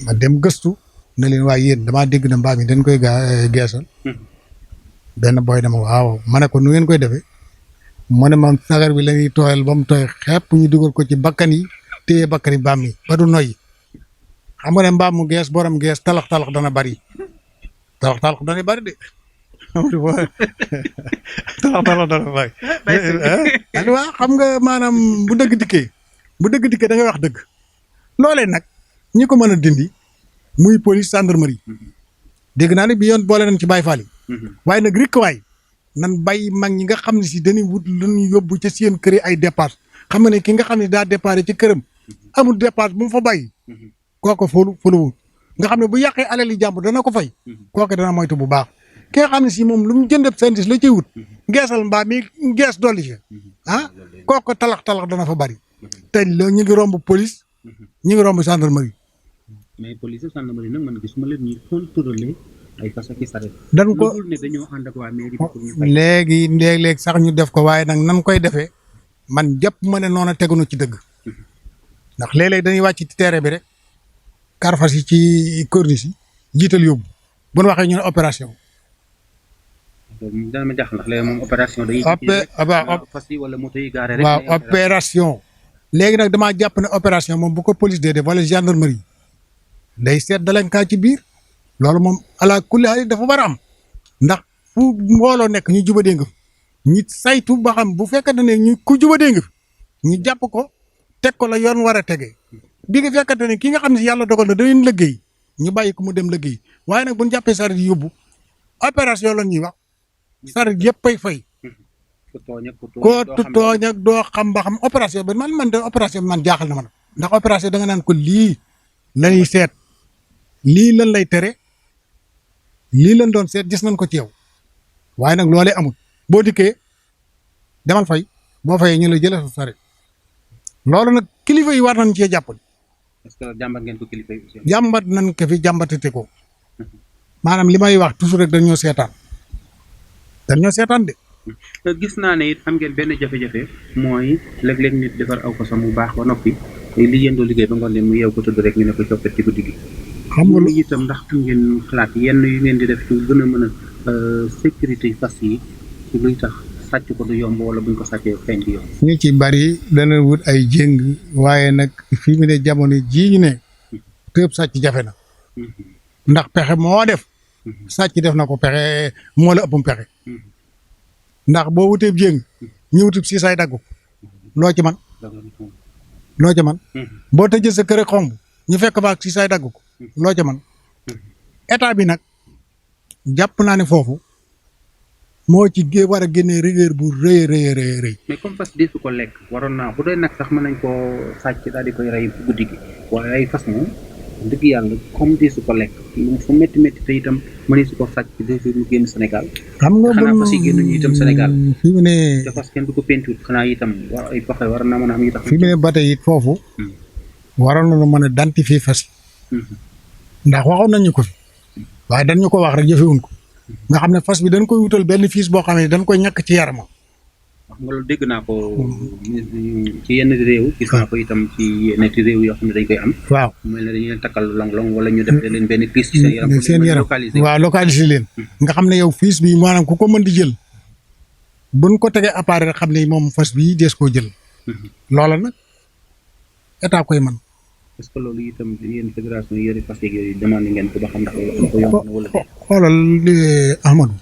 ma dem gëstu ne leen waaye yéen damaa dégg na mbaam yi dañ koy geesal benn boy dama waaw ma ne ko nu ngeen koy defee mu ne ma sagar bi la ñuy tooyal ba mu tooy xepp ñu dugal ko ci bakkan yi téye bakkan yi mbaam yi ba du noyyi xam nga ne mbaam mu gees borom gees talax dana bari talax dana bari de talax dana bari waaw xam nga maanaam bu dëgg dikkee da ngay wax dëgg loolee nag ñi ko mën a dindi muy police gendarmerie dégg naa ne bi yoon boole nañ ci Baye Fall yi waaye nag rikk waay nan bàyyi mag ñi nga xam ne si dañuy wut lañu yóbbu ca seen kër ay dépense xam nga ne ki nga xam ne daa déparé ci këram amul dépense bu mu fa bàyyi kooku foluwut nga xam ne bu yàqee alali jàmbur dana ko fay kooku dana moytu bu baax ki nga xam ne si moom lu mu jëndeb service la cay wut geesal mbaa mi gees dolli ci kooku talax dana fa bari te la ñu ngi romb police ñu ngi romb gendarmerie mais police gendarmerie nag man gisuma leen ñuy contrôler ay fas ak sareet dañ ko ne dañoo ànd ak waa mairie léegi sax ñu def ko waaye nag nan koy defee man jàpp ma ne noonu tegunu ci dëgg ndax léeg-léeg dañuy wàcc ci terrain bi rek kar fas yi ci corniche yi jiital yóbbu bu ñu waxee ñu ne opération. dana ma jaaxal ndax léegi moom opération dañuy fas yi wala moto yi gaare rek waaw opération léegi nag damaa jàpp ne opération moom bu ko police dee def wala gendarmerie day seet délinquant ci biir loolu moom ala kulli haal dafa war a am ndax fu mbooloo nekk ñu jubadee nga fi ñi saytu ba xam bu fekkante ne ñu ku jubadee nga fi ñu jàpp ko teg ko la yoon war a tegee bi nga fekkante ne ki nga xam ne si yàlla dogal na dañuy liggéey ñu bàyyi ko mu dem liggéey waaye nag bu ñu jàppee saret yi yóbbu opération la ñuy wax saret yëpp ay fay koo tooñ ak doo xam ba xam opération bi man de opération bi man jaaxal na ma ndax opération da nga naan ko lii lañuy seet lii lan lay tere lii lan doon seet gis nañ ko ci yow waaye nag loolee amul boo dikkee demal fay boo fayee ñu la jëlee sa saret loolu nag kilifa yi war nañ cee jàpp. est-ce que jàmbat ngeen ko kilifa yi aussi. jàmbat nañ ko fi jàmbatite ko maanaam li may wax toujours rek dañoo seetaan de. gis naa ne it am ngeen benn jafe-jafe mooy léeg-léeg nit defar aw ko sax mu baax ba noppi li yëndoo liggéey ba ngoon leen mu yeew ko tëdd rek ñu ne ko coppet ci guddi gi. xam nga lu itam ndax am ngeen xalaat yenn yu ngeen di def ci gën a mën a sécurité fas yi ci luy tax sàcc ko du yomb wala buñ ko sàccee feeñ di yomb. ñu ci bari dana wut ay jéng waaye nag fii mu ne jamono jii ñu ne tëb sàcc jafe na ndax pexe moo def sàcc def na ko pexe moo la ëppum pexe ndax boo wuteeb jéng ñu wutub si say daggu loo ci man boo tëjee sa kër xomb ñu fekk fa si say daggu ko loo ci man état bi nag jàpp naa ne foofu moo ci war a génnee rigueur bu rëy. mais comme fas deesu ko lekk waroon naa bu doy nag sax mën nañ koo sàcc daal di koy rey guddi gi waaye ay fas moom dëgg yàlla comme deesu ko lekk fu métti te itam mënees su ko sàcc deesu mu génn Sénégal. xam nga xanaa fas yi génn ñu itam Sénégal. fi mu ne te fas kenn du ko peinture xanaa itam war ay pexe war naa mën a am itam. fi mu ne ba tey it foofu. waroon nañu mën a identifier fas yi. ndax waxoon nañu ko fi waaye dañ ñu ko wax rek jëfewuñ ko. nga xam ne fas bi dañ koy wutal benn fiis boo xam ne dañ koy ñàkk ci yaramam. wax nga loolu dégg naa ko ci yenn réew. gis naa ko itam ci yenn réew yoo xam ne dañ koy am. waaw mel ne dañu leen takkal long wala ñu def leen benn fiis ci seen yaram waaw localiser leen. nga xam ne yow fiis bi maanaam ku ko mën di jël buñ ko tegee appareil rek xam ne moom fas bi dees koo jël. loola nag état koy man est-ce que loolu itam yéen fédération yi yore fas yeeg yooyu demandé ngeen ko ba xam ndax ko yomb na wala xoolal Ahmadou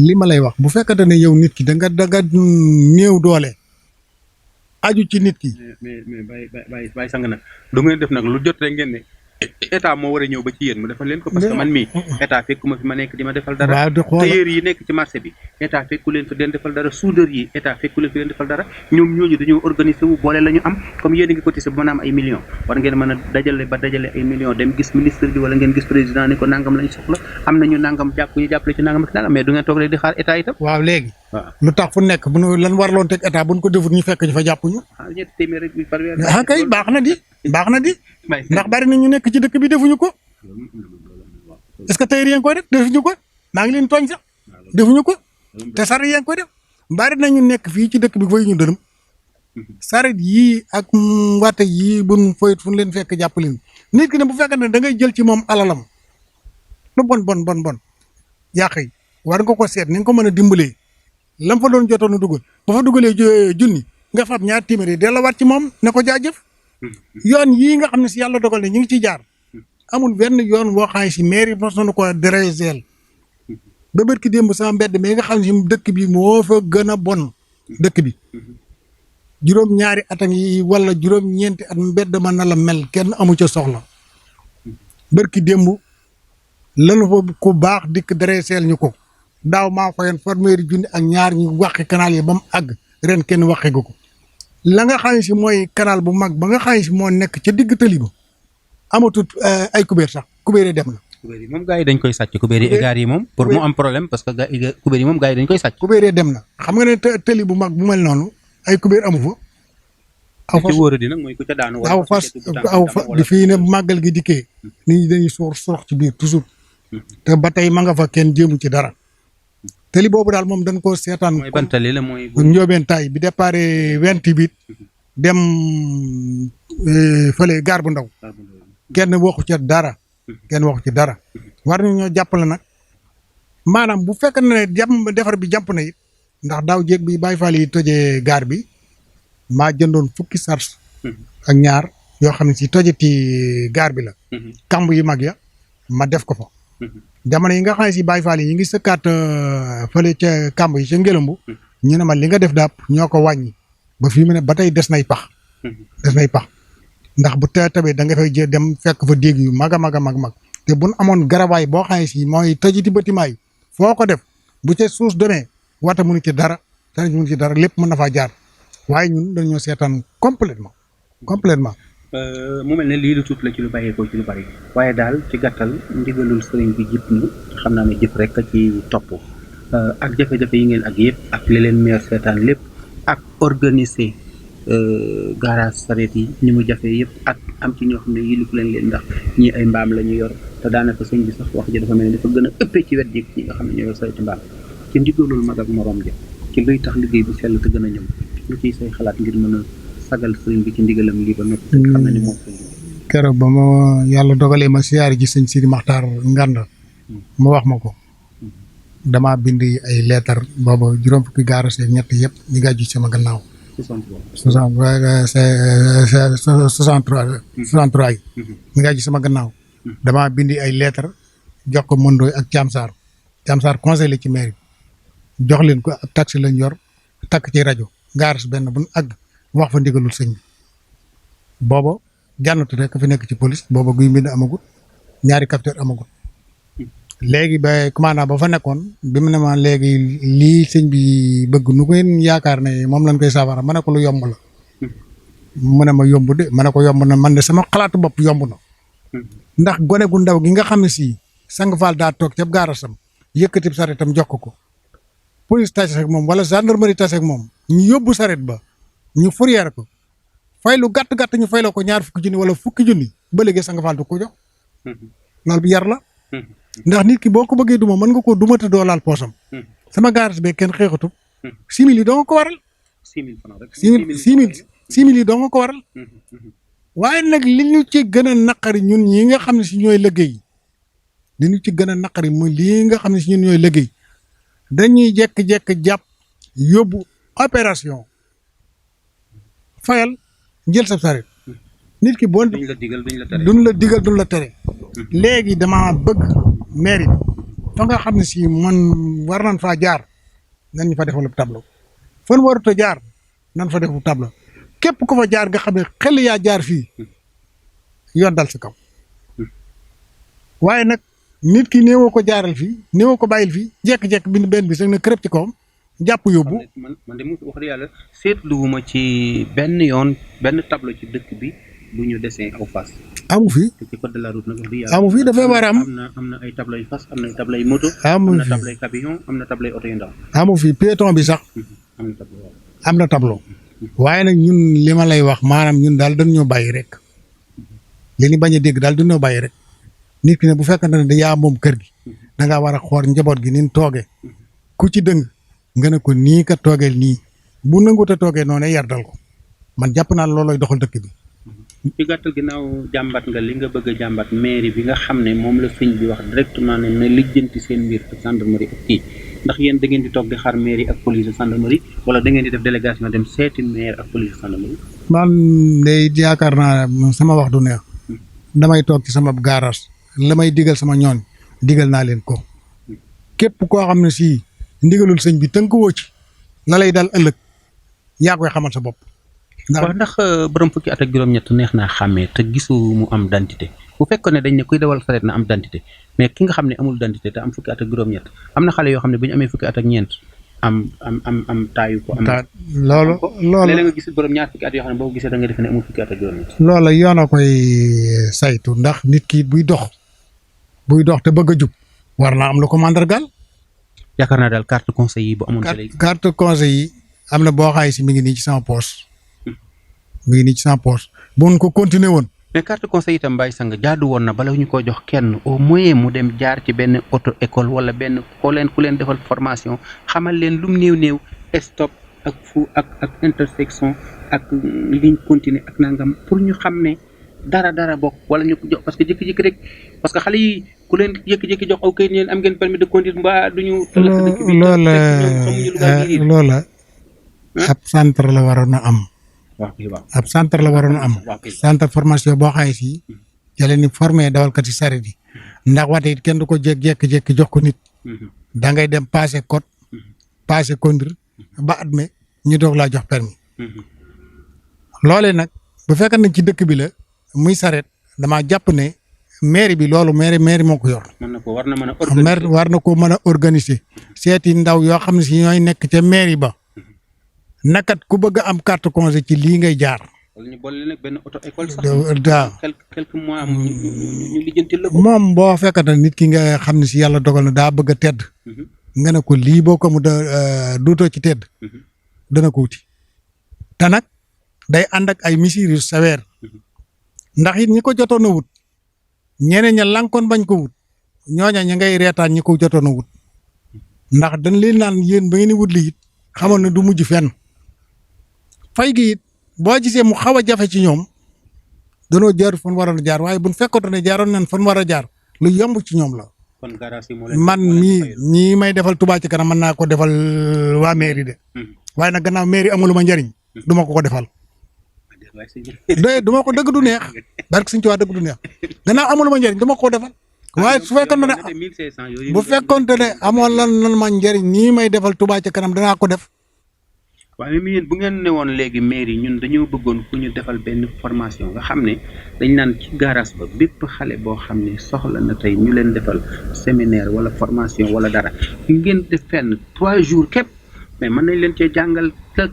li ma lay wax bu fekkante ne yow nit ki da nga néew doole aju ci nit ki. mais bàyyi sang nag du ngeen def nag lu jot rek ngeen ne état moo war a ñëw ba ci yéen mu defal leen ko parce que man mii état fekkuma fi ma nekk di ma defal dara tailleur yi nekk ci marché bi état fekku leen fi leen defal dara soudeur yi état fekku leen fi leen defal dara ñoom ñooñu dañoo organiser wu boole la ñu am comme yéen a ngi cotisé ba mën a am ay millions war ngeen mën a dajale ay millions dem gis ministre bi wala ngeen gis président ni ko nangam lañ soxla am nañu nangam ñu jàppale ci nangam ak nangam mais du ngeen toog rek di xaar état itam. waaw léegi lu tax fu nekk bu nu lan warloon teg état bu ñu ko defut ñu fekk ñu fa jàppuñu. ñetti téeméer rek par weer. kay baax na di ndax bari na ñu nekk ci dëkk bi defuñu ko est-ce que tey yéen koy def defuñu ko maa ngi leen tooñ sax defuñu ko te saret yéen koy def bari na ñu nekk fii ci dëkk bi fay ñu dërëm saret yii ak wate yii buñ foyit fu leen fekk jàpp leen nit ki ne bu fekkee ne da ngay jël ci moom alalam lu bon yàq yi war nga ko seet ni nga ko mën a dimbalee lam fa doon jotoon a dugal ba fa dugalee junni nga fab ñaar téeméer yi delluwaat ci moom ne ko jaajëf. yoon yii nga xam ne si yàlla dogal ne ñu ngi ciy jaar amul benn yoon woo xam ne si mairie mos nañu ko dérégler ba bërki démb sama mbedd mi nga xam ne si dëkk bi moo fa gën a bon dëkk bi juróom-ñaari at yi wala juróom-ñeenti at mbedd mën na la mel kenn amu ca soxla bërki démb lanu fa ku baax dikk dérégler ñu ko daaw maa fayoon fanweeri junni ak ñaar ñu wàqi canal yi ba mu àgg ren kenn wàqi gu ko la nga xam si mooy canal bu mag ba nga xam si moo nekk ca digg tali ba amatut ay kubéer sax kubéer yi dem na. kubéer yi moom gars yi dañ koy sàcc kubéer yi égaar yi moom pour mu am problème parce que kubéer yi moom gars yi dañ koy sàcc. kubéer yi dem na xam nga ne tali bu mag bu mel noonu ay kubéer amu fa. aw fas ci wóor di nag mooy ku ca daanu. aw fas di fii ne màggal gi dikkee nit ñi dañuy sorox ci biir toujours te ba tey ma nga fa kenn jéemu ci dara. tali boobu daal moom dañ koo seetaan. mooy ban tali la mooy. Ndiobène Taye bi départ 28 dem fële gaar bu ndaw kenn waxu ci dara war nañoo jàppale nag maanaam bu fekkee ne defar bi jàpp na it ndax daaw jéeg bi Baye Fall yi tojee gaar bi maa jëndoon fukki sars ak ñaar yoo xam ne si tojeti gaar bi la. kamb yu mag ya ma def ko fa. jamono yi nga xam ne si Baye Fall yi ñu ngi sëkkaat fële ca kàmb yi ca Ngélambu ñu ne ma li nga def daap ñoo ko wàññi ba fii mu ne ba tey des nay pax ndax bu tabee da nga fay jë dem fekk fa déeg yu mag a mag te buñ amoon garabaay boo xam ne si mooy tojiti bâtiment yi foo ko def bu ca suus demee wata mënu ci dara lépp mën na faa jaar waaye ñun dañoo seetaan complètement mu mel ne lii lu tuut la ci lu bàyyeekoo ci lu bari waaye daal ci gàttal ndigalul sëriñ bi jëpp na xam naa ne jëf rek a ci topp ak jafe-jafe yi ngeen ak yëpp ak li leen meer seetaan lépp ak organiser garage sareet yi ni mu jafee yëpp ak am ci ñoo xam ne yilif leen ndax ñii ay mbaam la ñu yor te daanaka sëñ bi sax wax ji dafa mel ni dafa gën a ëppee ci wet ji ñi nga xam ne ñoo yor sareeti mbaam ci ndigalul mag ak morom ja ci luy tax liggéey bu sell te gën a ñëw lu ciy say xalaat ngir mën a sagal sëriñ bi ci ndigalam lii ba noppi xam na ni moom sëñ bi keroog ba ma yàlla dogalee ma siyaari ji sëñ Sidi Maxtaar Nganda mu wax ma ko damaa bind ay leetar booba juróom fukki garage ak ñett yëpp ñi nga ji sama gannaaw 63 yi ñi nga ji sama gannaaw damaa bindi ay leetar jox ko Mondooy ak Thiam Sarr conseiller ci mairie jox leen ko ab taxi lañ yor takk ci rajo garage benn bu àgg wax fa ndigalul sëñ bi booba jànnatu rek fi nekk ci police booba guy mbind amagut ñaari capteur amagut léegi ba commandant ba fa nekkoon bi mu ne ma léegi lii sëñ bi bëgg nu ko yaakaar ne moom lañ koy saafara ma ne ko lu yomb la mu ne ma yomb de ma ne ko yomb na man de sama xalaatu bopp yomb na ndax gone gu ndaw gi nga xam ne si sang faal daa toog ca gaarasam yëkkati saretam jox ko police tase ak moom wala gendarmerie tase ak moom ñu yóbbu saret ba ñu fourrière ko fay lu gàtt ñu fay la ko ñaar fukki junni wala fukki junni ba léegi sang faal du ko jox loolu bi yar la ndax nit ki boo ko bëggee duma mën nga koo duma te doo laal poosam sama garage be kenn xeexatub 6 000 yi doo nga ko waral 6 000 yi doo nga ko waral waaye nag li ñu ci gën a naqari ñun ñi nga xam ne si ñooy liggéey li ñu ci gën a naqari muy lii nga xam ne si ñun ñooy liggéey dañuy jekk-jekk jàpp yóbbu opération fayal jël sa saret nit ki boo duñ la digal duñ la tere léegi dama bëgg mairie fa nga xam ne si man war nañ faa jaar nan ñu fa defal tableau fan warut a jaar nan fa defu tableau képp ku fa jaar nga xam ne xel yaa jaar fii yoon dal si kaw waaye nag nit ki néewoo ko jaaral fii néewoo ko bàyyil fii jekk-jekk bind benn bi sax na kërëb ci kawam jàpp yóbbu. man de wax dëgg yàlla seetluwuma ci benn yoon benn tableau ci dëkk bi bu ñu dessin aw fas. amu fi ci code de la route nag wax dëgg yàlla amu fi dafay war a am. am na ay tableau yu fas am na ay tableau yu moto. amu fi am na tableau yu camion am na tableau yu oto yu ndaw. amu fi piéton bi sax. am na tableau. waaye nag ñun li ma lay wax maanaam ñun daal dañu ñoo bàyyi rek li ñu bañ a dégg daal dañu ñoo bàyyi rek nit ki ne bu fekkante ne da yaa moom kër gi da ngaa war a xool njaboot gi ni ñu toogee ku ci dëng nga ne ko nii ka toogeel nii bu nanguut a toogee noonu yar dal ko man jàpp naa loolooy doxal dëkk bi. ci gàttal ginnaaw jàmbat nga li nga bëgg a jàmbat mairie bi nga xam ne moom la sëñ bi wax directement ne na lijjanti seen mbir ak gendarmerie ak kii ndax yéen da ngeen di toog di xaar mairie ak police ak gendarmerie wala da ngeen di def délégation dem seeti maire ak police ak gendarmerie. man day yaakaar naa sama wax du neex damay toog ci sama garage la may digal sama ñoon digal naa leen ko képp koo xam ne si ndigalul sëñ bi tënk woo ci la lay dal ëllëg yaa koy xamal sa bopp. ndax borom fukki at ak juróom-ñett neex naa xàmmee te gisu mu am dentité bu fekkoon ne dañ ne kuy dawal sareet na am dentité mais ki nga xam ne amul dentité te am fukki at ak juróom-ñett am na xale yoo xam ne bu ñu amee fukki at ak ñeent am taayu ko. loolu léeg-léeg nga gis borom ñaar fukki at yoo xam ne boo ko gisee da nga defe ne amul fukki at ak juróom-ñett. loolu yoon a koy saytu ndax nit ki buy dox te bëgg a jub war naa am lu ko mandargaal. yaakaar naa daal carte conseil yi bu amoon. carte conseil yi am na boo xaay si mi ngi nii ci sama poche. bu ñu ko continuer woon. mais carte conseil itam Baye Sang jaadu woon na bala ñu ko jox kenn au moins mu dem jaar ci benn auto école wala benn ku leen defal formation xamal leen lum néew stop ak fu ak intersection ak ligne continue ak nangam pour ñu xam ne dara bokk wala ñu ko jox parce que jékki-jékki rek parce que xale yi ku leen jékki-jékki jox aw kayit am ngeen permis de conduire mbaa duñu. loola ab centre la waroon a am. ab centre la waroon a am. centre formation boo xaay si jëlee ni formé dawalkat yi saret yi ndax wate it kenn du ko jékki-jékki jox ko nit. da ngay dem passé code passé conduire ba admet ñu doog laa jox permis. loolee nag bu fekkee ne ci dëkk bi la muy saret damaa jàpp ne mairie bi loolu mairie moo ko yor. war na ko mën a organiser. seeti ndaw yoo xam ne si ñooy nekk ca mairie ba. nakat ku bëgg a am carte conseil ci lii ngay jaar. wala ñu boole nag benn auto école sax. waaw quelques mois ñu lijjanti la ko. moom boo fekkata nit ki nga xam ne si yàlla dogal na daa bëgg a tedd. nga ne ko lii boo ko mu duutoo ci tedd. dana ko wuti te nag day ànd ak ay mesures yu sévères ndax it ñi ko jotoon a wut ñeneen ña lankoon bañ ko wut ñooña ña ngay reetaan ñi ko jotoon a wut ndax dañ leen naan yéen ba ngeen di wut li it xamoon na du mujj fenn fay gi it boo gisee mu xaw a jafe ci ñoom danoo jaar fan waroon a jaar waaye buñ fekkoon ne jaaroon nañ fan war a jaar lu yomb ci ñoom la. kon garage yi man ñii may defal Touba ci kanam mën naa ko defal waa mairie de waaye nag gannaaw mairie amuluma njariñ du ma ko defal. du ma ko dëgg du neex barke Sëñ Tuubaa dëgg du neex gannaaw amuluma njariñ du ma ko defal waaye su fekkoon ne bu fekkoon ne amoon lan ma njariñ nii may defal Touba ci kanam danaa ko def. waaye même yéen bu ngeen ne woon léegi mairie ñun dañoo bëggoon ku ñu defal benn formation nga xam ne dañ naan ci garage ba bépp xale boo xam ne soxla na tey ñu leen defal séminaire wala formation wala dara ngeen def fenn 3 jours képp mais mën nañ leen cee jàngal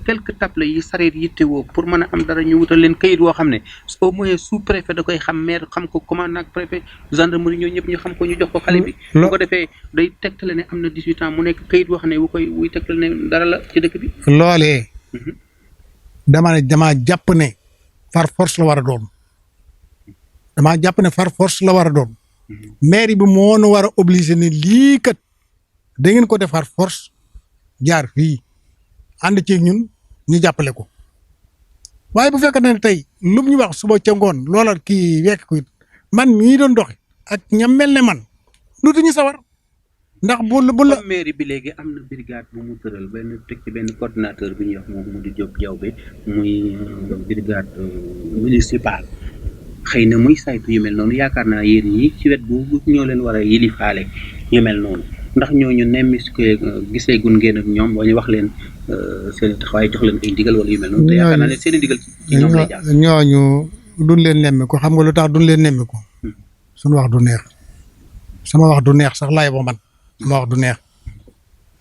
quelques tables yi sareet yittewoo pour mën a am dara ñu wutal leen kayit woo xam ne au moins sous préfet da koy xam maire xam ko commandant ak préfet gendarmerie ñoo ñëpp ñu xam ko ñu jox ko xale bi. bu ko defee day tegtale ne am na 18 ans mu nekk kayit woo xam ne wuy tegtale ne dara la ci dëkk bi. loolee. damaa jàpp ne far force la war a doon damaa jàpp ne far force la war a doon mairie bi moo nu war a obligé ne lii kat da ngeen ko def far force jaar fii ànd ci ñun ñu jàppale ko waaye bu fekkee ne tey lu ñu wax suba ca ngoon loola kii wekk ko man mii doon doxi ak ñam mel ne man dutuñu sawar ndax bu la mairie bi léegi am na brigade bu mu tëral benn teg ci benn coordinateur bi ñuy wax moom mu di Diop Diawbe muy brigade municipale xëy na muy saytu yu mel noonu yaakaar naa yéen ñi ci wet boobu ñoo leen war a yilifaale yu mel noonu ndax ñooñu nemmis ko gisee gun ngeen ak ñoom boo ñu wax leen seen taxawaay jox leen ay ndigal wala yu mel noonu. te yaakaar naa ne seen i ndigal ci ñoom lay jaar. ñooñu duñ leen nemmi ko xam nga lu tax duñ leen nemmi ko suñu wax du neex sama wax du neex sax laay ba man sama wax du neex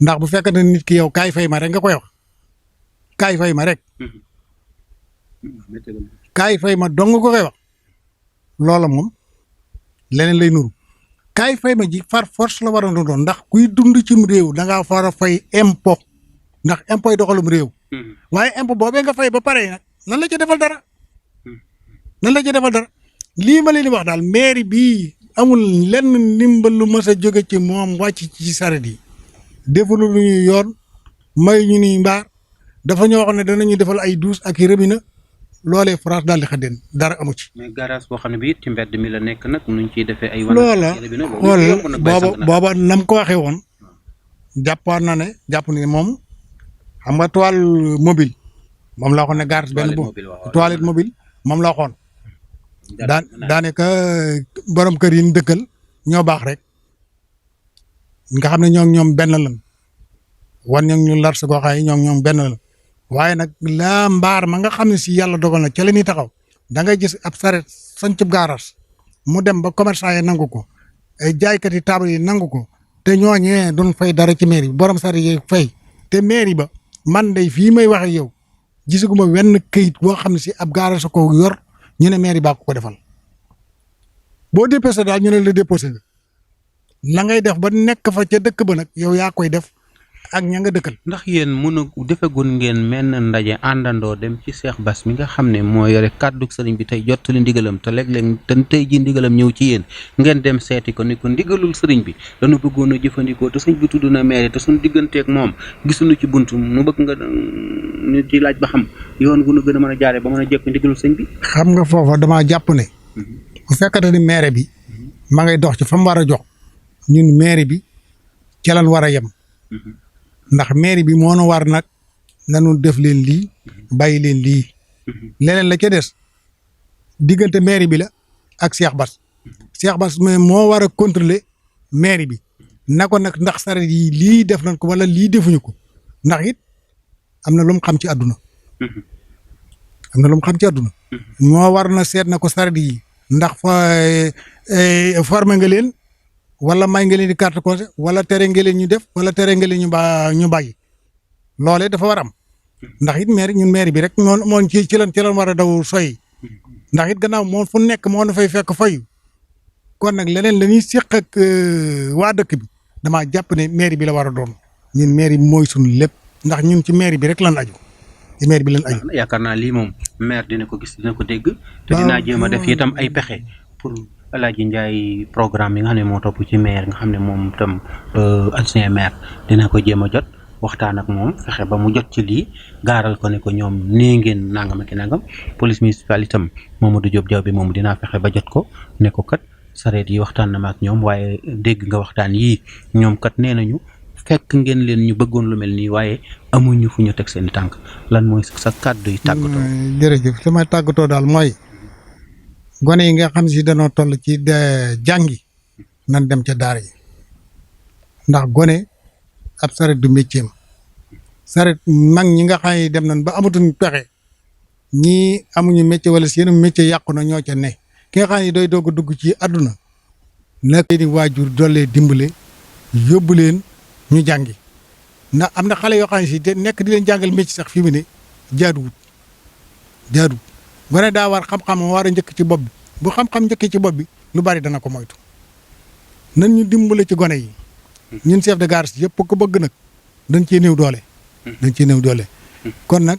ndax bu fekkee ne nit ki yow kaay fay ma rek nga koy wax kaay fay ma rek kaay fay ma dong nga ko koy wax loola moom leneen lay nuru kaay fay ma ji far force la war a doon ndax kuy dund cim réew da ngaa war a fay impôt ndax impôt yi doxalum réew waaye impôt boobee nga fay ba pare nag nan la ca defal dara nan la ca defal dara lii ma leen di wax daal mairie bii amul lenn ndimbal lu mës a jóge ci moom wàcc ci saret yi defalu lu ñuy yoon may ñu ni mbaar dafa ñoo wax ne danañu defal ay douche ak i robinet loolee France daal di xaddeen dara amu ci. mais garage boo xam ne bii ci mbedd mi la nekk nag nuñ ciy defee ay. loola booba nam ko waxee woon jàppoon na ne jàpp ni moom xam nga toile mobile moom la waxoon ne garage benn bu toilette mobile moom la waxoon. daanaka borom kër yi ñu dëkkal ñoo baax rek nga xam ne ñoom benn lan wan ñu lar sa goxaay ñoom benn lan waaye nag laa mbaar ma nga xam ne si yàlla dogal na ca la ñuy taxaw da ngay gis ab saret sancub garage mu dem ba commerçant yi nangu ko ay jaaykat yi taabal yi nangu ko te ñooñee doon fay dara ci mairie bi borom saret yi fay te mairie ba man day fii may waxe yow gisuguma wenn këyit boo xam ne si ab garage ko yor ñu ne mairie baa ko defal boo déposé daal ñu ne la déposé la ngay def ba nekk fa ca dëkk ba nag yow yaa koy def ak ña nga dëkkal. ndax yéen defagul ngeen menn ndaje àndandoo dem ci Cheikh Bass mi nga xam ne moo yore kàddu sëriñ bi tey jottali ndigalam te léeg-léeg te tey ji ndigalam ñëw ci yéen ngeen dem seeti ko ni ko ndigalul sëriñ bi dañu bëggoon a jëfandikoo te sëñ bi tudd na maire te suñu digganteeg moom gisuñu ci buntu mu bëgg nga ñu ci laaj ba xam yoon wu nu gën a mën a jaaree ba mën a jekk ndigalul sëñ bi. xam nga foofa damaa jàpp ne. bu fekkate ni maire bi ma ngay dox ci fa mu war a jox ñun maire bi ca lan war a yem. ndax mairie bi moo nu war nag nanu def leen lii bàyyi leen lii leneen la ca des diggante mairie bi la ak Cheikh Bass mais moo war a contrôler mairie bi na ko nag ndax saret yi lii def nañ ko wala lii defuñu ko ndax it am na lu mu xam ci àdduna moo war na seet na ko saret yi ndax fa formé nga leen wala may nga leen di carte conseil wala tere nga leen ñu def wala tere nga leen ñu bàyyi loolee dafa war am ndax it ñun maire bi rek moo ci lan war a daw soy ndax it gannaaw moo fu nekk moo na fay fekk fayu kon nag leneen la ñuy séq ak waa dëkk bi damaa jàpp ne maire bi la war a doon ñun maire bi mooy suñu lépp ndax ñun ci maire bi rek lan aju ci maire bi leen aju. yaakaar naa lii moom maire dina ko gis dina ko dégg. te dinaa jéem a def itam ay pexe pour Alaaji Njaay programme yi nga xam ne moo topp ci maire nga xam ne moom itam ancien maire dina ko jéem a jot waxtaan ak moom fexe ba mu jot ci lii gaaral ko ne ko ñoom nee ngeen nangam ak nangam police municipale itam Mamadou Diop Diaw bi moom dinaa fexe ba jot ko ne ko kat sareet yi waxtaan na ma ak ñoom waaye dégg nga waxtaan yii ñoom kat nee nañu fekk ngeen leen ñu bëggoon lu mel nii waaye amuñu fu ñu teg seen tànk lan mooy sa kàddu yi tàggatoo. jërëjëf sama tàggatoo daal mooy gone yi nga xam si danoo toll ci jàngi nan dem ca daara yi ndax gone ab saret du métier am saret mag ñi nga xam ne dem nañ ba amatuñ pexe ñii amuñu métier wala seen métier yàqu na ñoo ca ne ki nga xam ne doy doog a dugg ci àdduna nag di waajur dollee dimbale yóbbu leen ñu jàngi ndax am na xale yoo xam ne si te nekk di leen jàngal métier sax fi mu ne jaaduwut gone daa war xam-xam war a njëkk ci bopp bi bu xam-xam njëkk ci bopp bi lu bari dana ko moytu nan ñu dimbale ci gone yi ñun chef de gare yëpp ko bëgg nag dañ ciy néew doole kon nag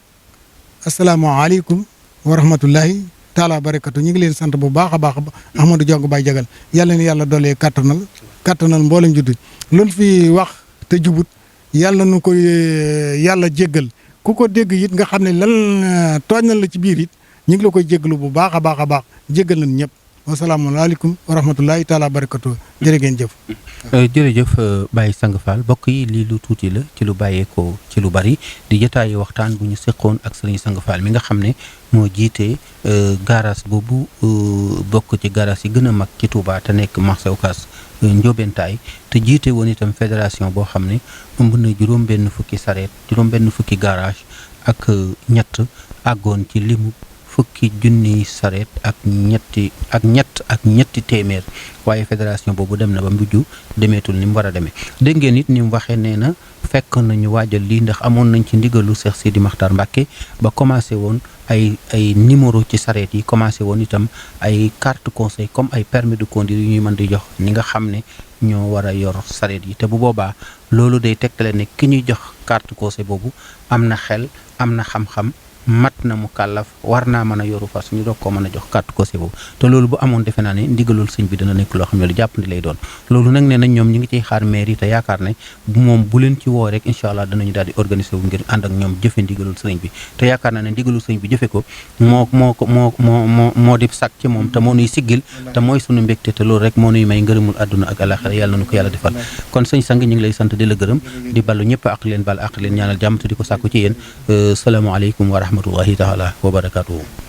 asalaamaaleykum wa rahmatullahi taala barakatu ñu ngi leen sant bu baax a baax Ahmadou Diong Baye Jagal yàlla na yàlla doolee kattanal mboolem juddu loolu fi wax te jubut yàlla nu ko yàlla jéggal ku ko dégg it nga xam ne lan tooñ na la ci biir it ñu ngi la koy jéggalu bu baax a baax jéggal nañ ñëpp wasalaamaaleykum wa rahmatullahi taala barakatu jërë ngeen jëf. jërëjëf Baye Sang Fall bokk yi lii lu tuuti la ci lu bàyyeekoo ci lu bari di jotaayu waxtaan bu ñu seqoon ak Serigne Sang Fall mi nga xam ne moo jiite garage boobu bokk ci garage yi gën a mag ci Touba te nekk marché Ocass Ndiobentaay te jiite woon itam fédération boo xam ne ëmb na juróom-benn fukki sareet juróom-benn fukki garage ak ñett àggoon ci limu fukki junniy sareet ak ñetti téeméer waaye fédération boobu dem na ba mujj demeetul ni mu war a demee dégg ngeen it ni mu waxee nee na fekk nañu waajal lii ndax amoon nañ ci ndigalu Cheikh Sidi Makhtar Mbacké ba commencé woon ay numéro ci sareet yi commencé woon itam ay carte conseil comme ay permis de conduire yu ñuy mën di jox ñi nga xam ne ñoo war a yor sareet yi te bu boobaa loolu day tegtale ne ki ñuy jox carte conseil boobu am na xel am na xam-xam mat na mu kàllaf war naa mën a yoru fas ñu doog koo mën a jox carte conseil boobu te loolu bu amoon defe naa ne ndigalul sëñ bi dana nekk loo xam ne lu jàppandi lay doon loolu nag nee nañ ñoom ñu ngi ciy xaar maire yi te yaakaar ne moom bu leen ci woo rek incha allah danañu daal di organiser wu ngir ànd ak ñoom jëfe ndigalul sëñ bi te yaakaar naa ne ndigalul sëñ bi jëfe ko moo di sàkk ci moom te moo nuy siggil te mooy sunu mbégte te loolu rek moo nuy may ngërëmul àdduna ak alaxira yàlla na nu ko yàlla defal kon sëñ sang ñu ngi lay sant di la gërëm di ballu ñëpp ak leen bal ak leen ñaanal jàmm te di ko sàkku ci yéen salaamaaleykum wa rahmatullahi taala wa barakatuhu